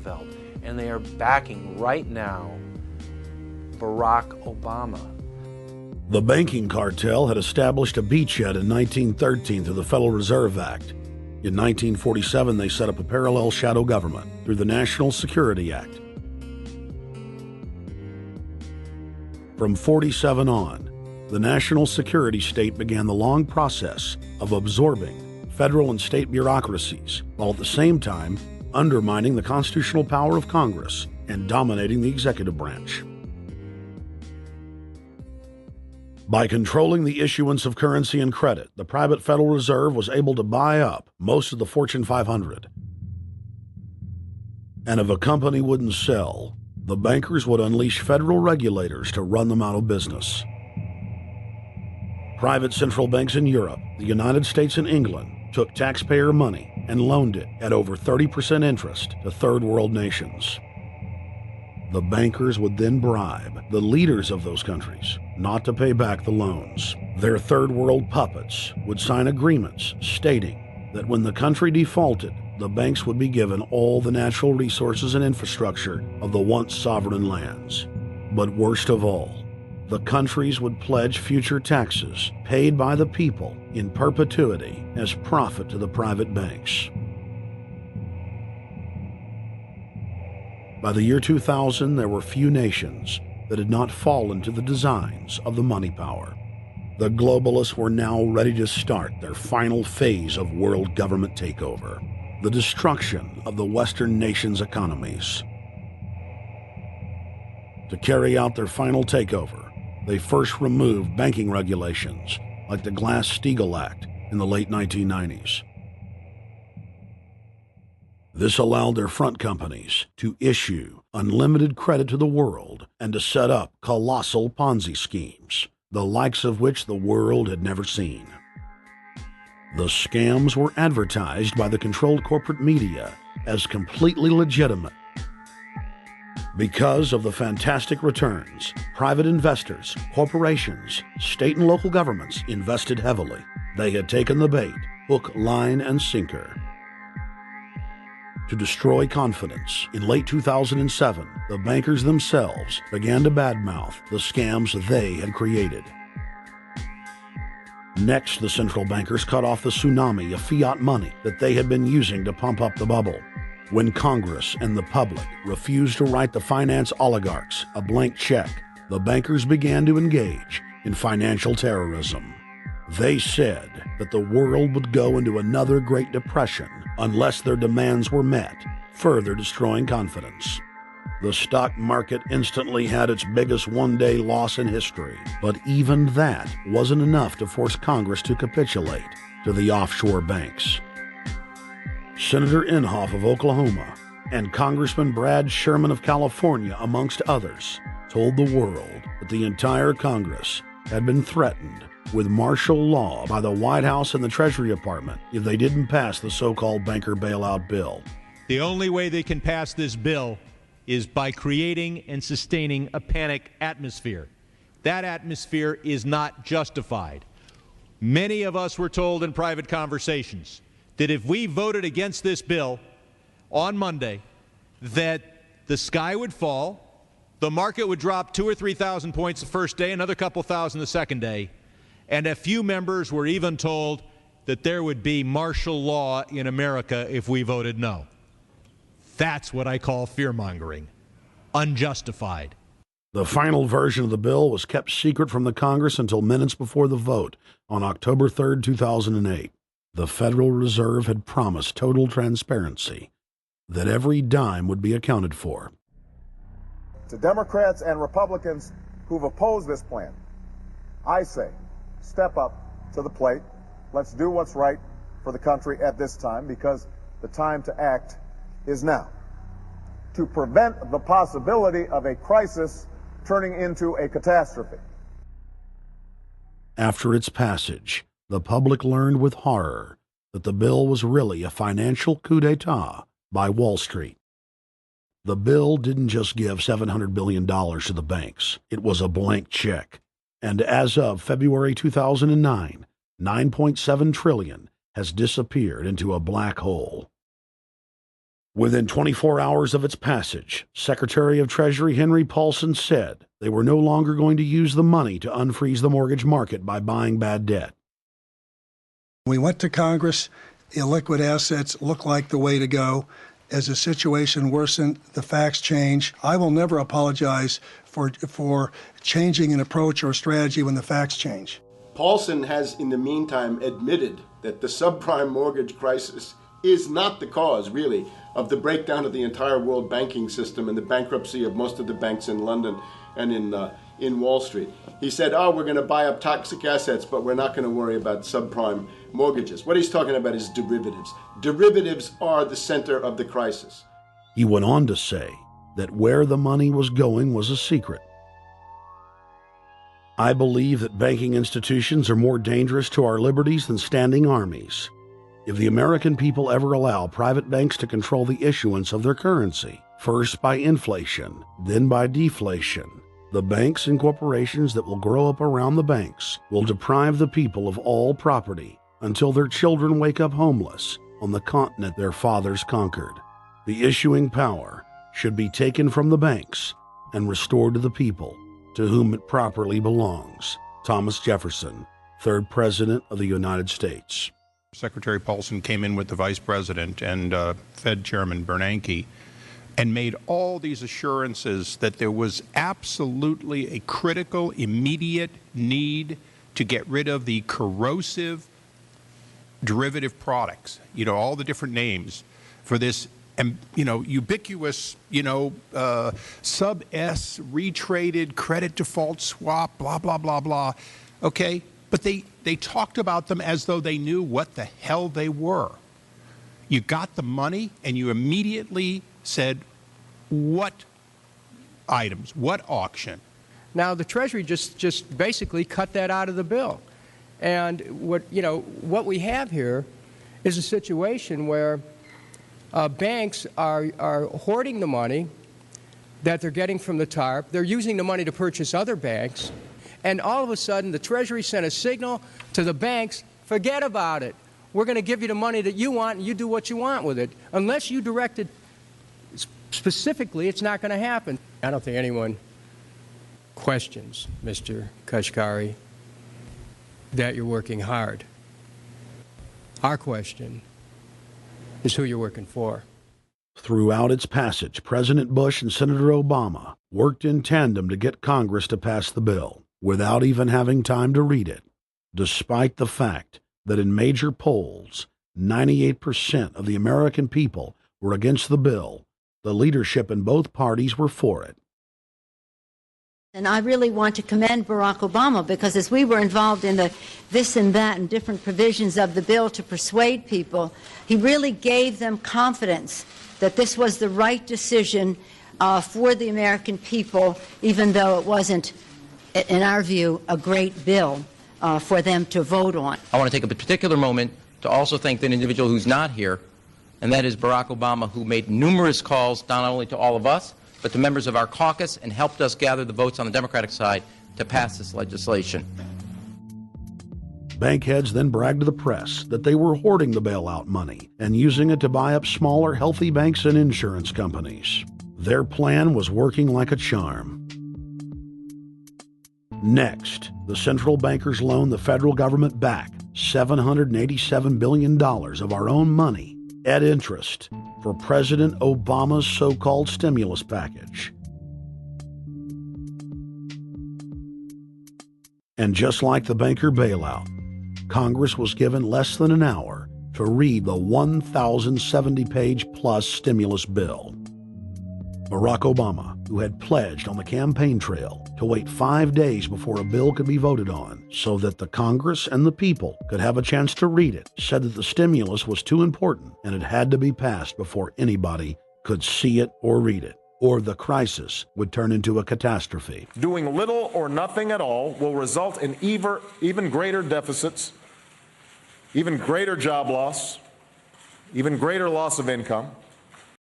Roosevelt, and they are backing right now Barack Obama. The banking cartel had established a beachhead in 1913 through the Federal Reserve Act. In 1947, they set up a parallel shadow government through the National Security Act. From 47 on, the national security state began the long process of absorbing federal and state bureaucracies, while at the same time undermining the constitutional power of Congress and dominating the executive branch. By controlling the issuance of currency and credit, the private Federal Reserve was able to buy up most of the Fortune 500. And if a company wouldn't sell, the bankers would unleash federal regulators to run them out of business. Private central banks in Europe, the United States, and England took taxpayer money and loaned it at over 30% interest to third world nations. The bankers would then bribe the leaders of those countries not to pay back the loans. Their third world puppets would sign agreements stating that when the country defaulted, the banks would be given all the natural resources and infrastructure of the once sovereign lands. But worst of all, the countries would pledge future taxes paid by the people in perpetuity as profit to the private banks. By the year 2000, there were few nations that had not fallen to the designs of the money power. The globalists were now ready to start their final phase of world government takeover, the destruction of the Western nations' economies. To carry out their final takeover, they first removed banking regulations like the Glass-Steagall Act in the late 1990s. This allowed their front companies to issue unlimited credit to the world and to set up colossal Ponzi schemes, the likes of which the world had never seen. The scams were advertised by the controlled corporate media as completely legitimate. Because of the fantastic returns, private investors, corporations, state and local governments invested heavily. They had taken the bait, hook, line, and sinker. To destroy confidence, in late 2007, the bankers themselves began to badmouth the scams they had created. Next, the central bankers cut off the tsunami of fiat money that they had been using to pump up the bubble. When Congress and the public refused to write the finance oligarchs a blank check, the bankers began to engage in financial terrorism. They said that the world would go into another Great Depression unless their demands were met, further destroying confidence. The stock market instantly had its biggest one-day loss in history, but even that wasn't enough to force Congress to capitulate to the offshore banks. Senator Inhofe of Oklahoma and Congressman Brad Sherman of California, amongst others, told the world that the entire Congress had been threatened with martial law by the White House and the Treasury Department if they didn't pass the so-called banker bailout bill. The only way they can pass this bill is by creating and sustaining a panic atmosphere. That atmosphere is not justified. Many of us were told in private conversations that if we voted against this bill on Monday, that the sky would fall, the market would drop 2,000 or 3,000 points the first day, another couple thousand the second day, and a few members were even told that there would be martial law in America if we voted no. That's what I call fear-mongering. Unjustified. The final version of the bill was kept secret from the Congress until minutes before the vote on October 3, 2008. The Federal Reserve had promised total transparency, that every dime would be accounted for. To Democrats and Republicans who've opposed this plan, I say, step up to the plate. Let's do what's right for the country at this time, because the time to act is now. To prevent the possibility of a crisis turning into a catastrophe. After its passage, the public learned with horror that the bill was really a financial coup d'etat by Wall Street. The bill didn't just give $700 billion to the banks. It was a blank check. And as of February 2009, $9.7 trillion has disappeared into a black hole. Within 24 hours of its passage, Secretary of Treasury Henry Paulson said they were no longer going to use the money to unfreeze the mortgage market by buying bad debt. We went to Congress. Illiquid assets look like the way to go. As the situation worsened, the facts change. I will never apologize for changing an approach or strategy when the facts change. Paulson has, in the meantime, admitted that the subprime mortgage crisis is not the cause, really, of the breakdown of the entire world banking system and the bankruptcy of most of the banks in London and in Wall Street. He said, oh, we're going to buy up toxic assets, but we're not going to worry about subprime mortgages. What he's talking about is derivatives. Derivatives are the center of the crisis. He went on to say that where the money was going was a secret. I believe that banking institutions are more dangerous to our liberties than standing armies. If the American people ever allow private banks to control the issuance of their currency, first by inflation, then by deflation, the banks and corporations that will grow up around the banks will deprive the people of all property until their children wake up homeless on the continent their fathers conquered. The issuing power should be taken from the banks and restored to the people, to whom it properly belongs. Thomas Jefferson, 3rd President of the United States. Secretary Paulson came in with the Vice President and Fed Chairman Bernanke and made all these assurances that there was absolutely a critical, immediate need to get rid of the corrosive derivative products, all the different names for this, ubiquitous, sub-S, retraded credit default swap, blah, blah, blah, blah. Okay? But they talked about them as though they knew what the hell they were. You got the money and you immediately said, what items, what auction? Now, the Treasury just basically cut that out of the bill. And what we have here is a situation where banks are hoarding the money that they're getting from the TARP. They're using the money to purchase other banks. And all of a sudden, the Treasury sent a signal to the banks, forget about it. We're going to give you the money that you want, and you do what you want with it. Unless you direct it specifically, it's not going to happen. I don't think anyone questions, Mr. Kashkari, that you're working hard. Our question is who you're working for. Throughout its passage, President Bush and Senator Obama worked in tandem to get Congress to pass the bill without even having time to read it, despite the fact that in major polls, 98% of the American people were against the bill. The leadership in both parties were for it. And I really want to commend Barack Obama, because as we were involved in the this and that and different provisions of the bill to persuade people, he really gave them confidence that this was the right decision for the American people, even though it wasn't, in our view, a great bill for them to vote on. I want to take a particular moment to also thank an individual who's not here, and that is Barack Obama, who made numerous calls not only to all of us, but to members of our caucus, and helped us gather the votes on the Democratic side to pass this legislation. Bank heads then bragged to the press that they were hoarding the bailout money and using it to buy up smaller, healthy banks and insurance companies. Their plan was working like a charm. Next, the central bankers loaned the federal government back $787 billion of our own money at interest for President Obama's so-called stimulus package. And just like the banker bailout, Congress was given less than an hour to read the 1,070-page-plus stimulus bill. Barack Obama, who had pledged on the campaign trail to wait 5 days before a bill could be voted on so that the Congress and the people could have a chance to read it, said that the stimulus was too important and it had to be passed before anybody could see it or read it, or the crisis would turn into a catastrophe. Doing little or nothing at all will result in even greater deficits, even greater job loss, even greater loss of income,